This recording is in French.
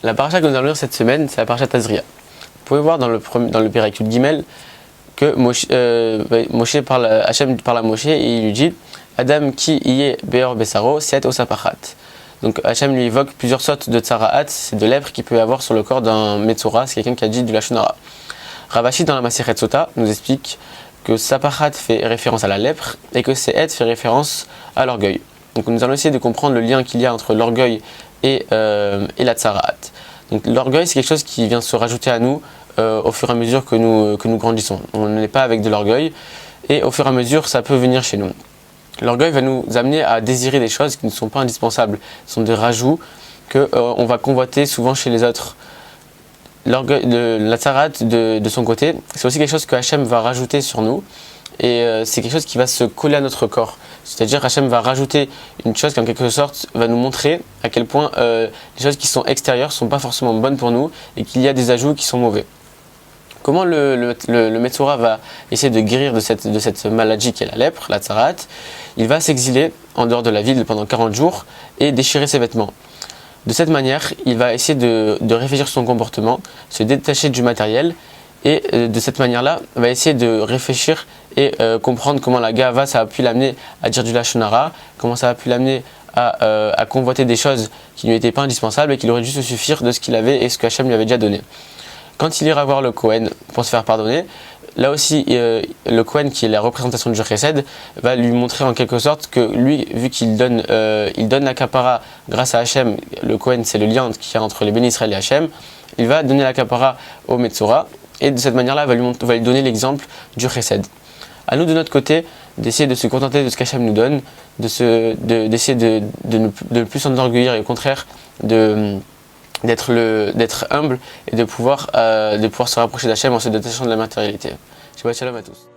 La paracha que nous allons lire cette semaine, c'est la paracha Tazria. Vous pouvez voir dans le Pérec Yud Gimel que Hachem parle à Moshe et il lui dit Adam ki iye beor besaro set osapachat. Donc Hachem lui évoque plusieurs sortes de tsaraat, c'est de lèpre qu'il peut y avoir sur le corps d'un Metzora, c'est quelqu'un qui a dit du Lashon Hara. Ravashi dans la Masechet Sota nous explique que sapachat fait référence à la lèpre et que sehet fait référence à l'orgueil. Donc nous allons essayer de comprendre le lien qu'il y a entre l'orgueil et la tsaraat. Donc l'orgueil, c'est quelque chose qui vient se rajouter à nous au fur et à mesure que nous grandissons. On n'est pas avec de l'orgueil et au fur et à mesure ça peut venir chez nous. L'orgueil va nous amener à désirer des choses qui ne sont pas indispensables. Ce sont des rajouts qu'on va convoiter souvent chez les autres. La tsaraat de son côté, c'est aussi quelque chose que Hachem va rajouter sur nous et c'est quelque chose qui va se coller à notre corps. C'est-à-dire Hachem va rajouter une chose qui en quelque sorte va nous montrer à quel point les choses qui sont extérieures ne sont pas forcément bonnes pour nous et qu'il y a des ajouts qui sont mauvais. Comment le Metzora va essayer de guérir de cette maladie qui est la lèpre, la tsaraat? Il va s'exiler en dehors de la ville pendant 40 jours et déchirer ses vêtements. De cette manière, il va essayer de réfléchir sur son comportement, se détacher du matériel et de cette manière-là, va essayer de réfléchir et comprendre comment la gava ça a pu l'amener à dire du Lashon Hara, comment ça a pu l'amener à convoiter des choses qui ne lui étaient pas indispensables et qu'il aurait dû se suffire de ce qu'il avait et ce qu'Hachem lui avait déjà donné. Quand il ira voir le Kohen pour se faire pardonner, là aussi le Kohen qui est la représentation du Chesed va lui montrer en quelque sorte que lui, vu qu'il donne la kapara grâce à Hachem, le Kohen c'est le lien qu'il y a entre les bénis Israël et Hachem, il va donner la kapara au Metzora et de cette manière-là va lui donner l'exemple du Chesed. À nous de notre côté d'essayer de se contenter de ce qu'Hachem nous donne, d'essayer de ne plus s'enorgueillir et au contraire d'être humble et de pouvoir se rapprocher d'Hachem en se détachant de la matérialité. Shabbat shalom à tous.